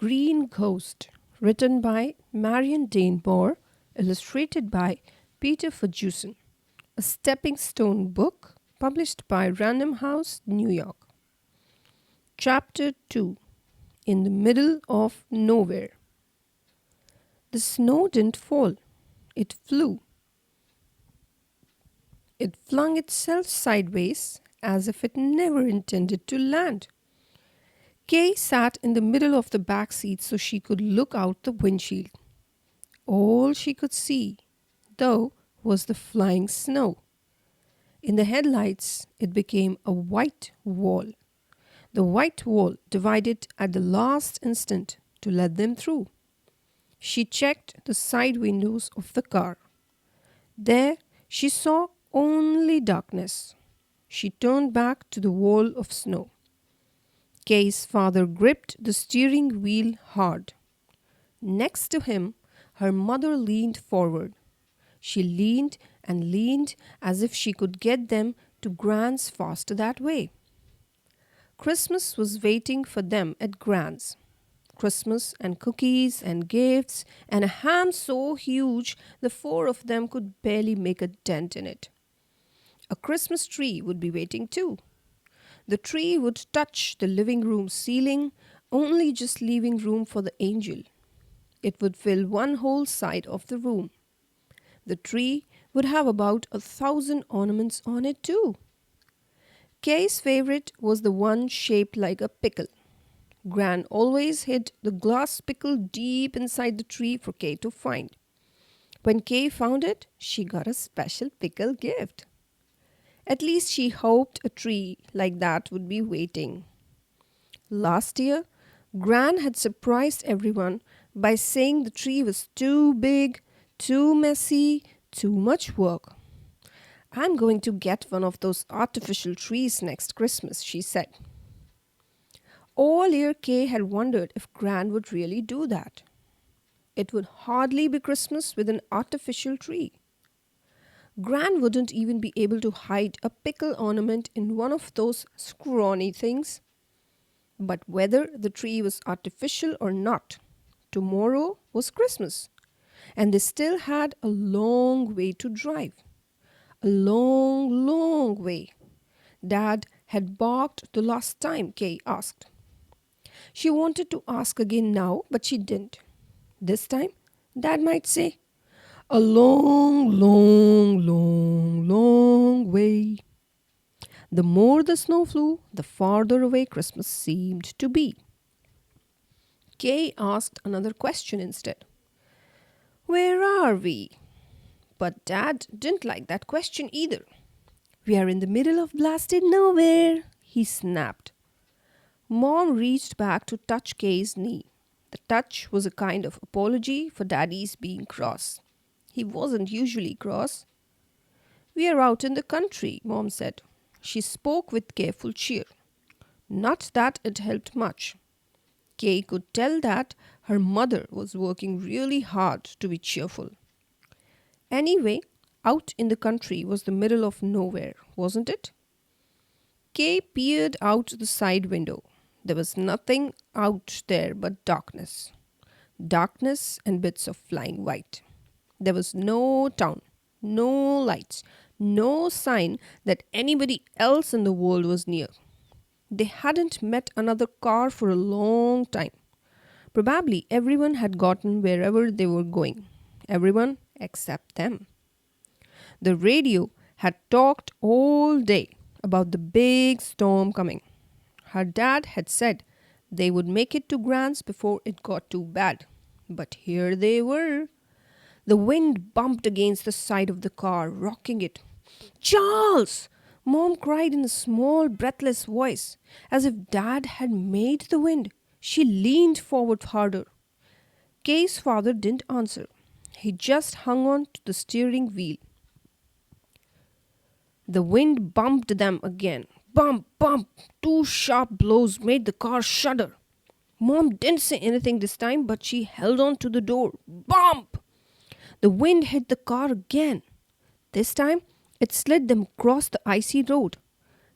Green Ghost, written by Marion Dane Bauer, illustrated by Peter Ferguson. A stepping stone book published by Random House, New York. Chapter 2. In the Middle of Nowhere. The snow didn't fall. It flew. It flung itself sideways as if it never intended to land. Kay sat in the middle of the back seat so she could look out the windshield. All she could see, though, was the flying snow. In the headlights, it became a white wall. The white wall divided at the last instant to let them through. She checked the side windows of the car. There, she saw only darkness. She turned back to the wall of snow. Kay's father gripped the steering wheel hard. Next to him, her mother leaned forward. She leaned and leaned as if she could get them to Grant's faster that way. Christmas was waiting for them at Grant's. Christmas and cookies and gifts and a ham so huge the four of them could barely make a dent in it. A Christmas tree would be waiting too. The tree would touch the living room ceiling, only just leaving room for the angel. It would fill one whole side of the room. The tree would have about 1,000 ornaments on it too. Kay's favorite was the one shaped like a pickle. Gran always hid the glass pickle deep inside the tree for Kay to find. When Kay found it, she got a special pickle gift. At least she hoped a tree like that would be waiting. Last year, Gran had surprised everyone by saying the tree was too big, too messy, too much work. "I'm going to get one of those artificial trees next Christmas," she said. All year Kay had wondered if Gran would really do that. It would hardly be Christmas with an artificial tree. Gran wouldn't even be able to hide a pickle ornament in one of those scrawny things. But whether the tree was artificial or not, tomorrow was Christmas, and they still had a long way to drive. A long, long way. Dad had barked the last time Kay asked. She wanted to ask again now, but she didn't. This time, Dad might say, "A long, long, long, long way." The more the snow flew, the farther away Christmas seemed to be. Kay asked another question instead. "Where are we?" But Dad didn't like that question either. "We are in the middle of blasted nowhere," he snapped. Mom reached back to touch Kay's knee. The touch was a kind of apology for Daddy's being cross. He wasn't usually cross. "We are out in the country," Mom said. She spoke with careful cheer. Not that it helped much. Kay could tell that her mother was working really hard to be cheerful. Anyway, out in the country was the middle of nowhere, wasn't it? Kay peered out the side window. There was nothing out there but darkness. Darkness and bits of flying white. There was no town, no lights, no sign that anybody else in the world was near. They hadn't met another car for a long time. Probably everyone had gotten wherever they were going. Everyone except them. The radio had talked all day about the big storm coming. Her dad had said they would make it to Grant's before it got too bad. But here they were. The wind bumped against the side of the car, rocking it. "Charles!" Mom cried in a small, breathless voice, as if Dad had made the wind. She leaned forward harder. Kay's father didn't answer. He just hung on to the steering wheel. The wind bumped them again. Bump, bump. Two sharp blows made the car shudder. Mom didn't say anything this time, but she held on to the door. Bump! The wind hit the car again. This time, it slid them across the icy road.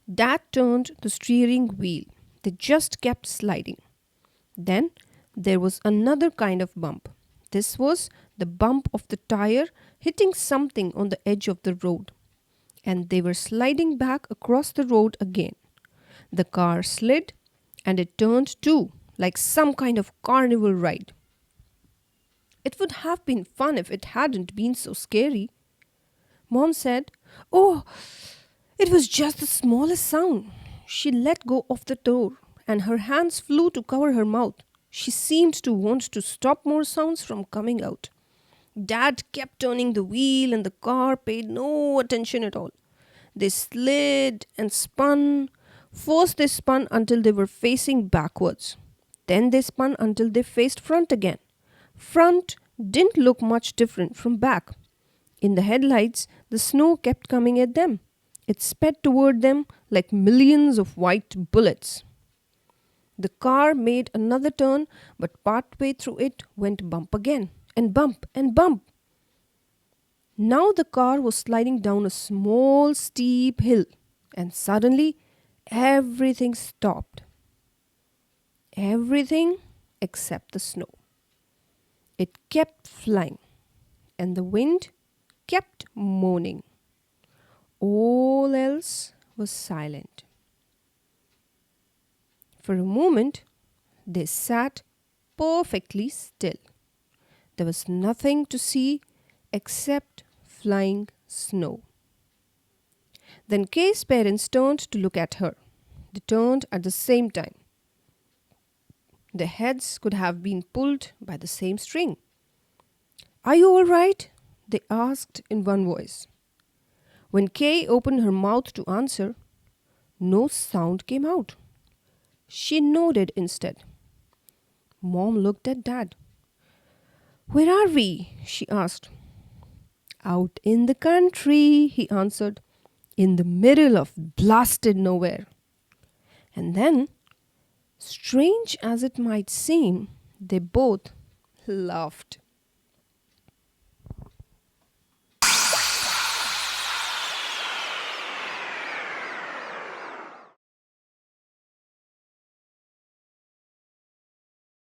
Dad turned the steering wheel. They just kept sliding. Then there was another kind of bump. This was the bump of the tire hitting something on the edge of the road, and they were sliding back across the road again. The car slid, and it turned too, like some kind of carnival ride. It would have been fun if it hadn't been so scary. Mom said, "Oh, it was just the smallest sound." She let go of the door, and her hands flew to cover her mouth. She seemed to want to stop more sounds from coming out. Dad kept turning the wheel, and the car paid no attention at all. They slid and spun. First, they spun until they were facing backwards. Then, they spun until they faced front again. Front didn't look much different from back. In the headlights, the snow kept coming at them. It sped toward them like millions of white bullets. The car made another turn, but partway through it went bump again, and bump and bump. Now the car was sliding down a small, steep hill, and suddenly everything stopped. Everything except the snow. It kept flying, and the wind kept moaning. All else was silent. For a moment, they sat perfectly still. There was nothing to see except flying snow. Then Kay's parents turned to look at her. They turned at the same time. Their heads could have been pulled by the same string. "Are you all right?" they asked in one voice. When Kay opened her mouth to answer, no sound came out. She nodded instead. Mom looked at Dad. "Where are we?" she asked. "Out in the country," he answered, "in the middle of blasted nowhere." And then, strange as it might seem, they both laughed.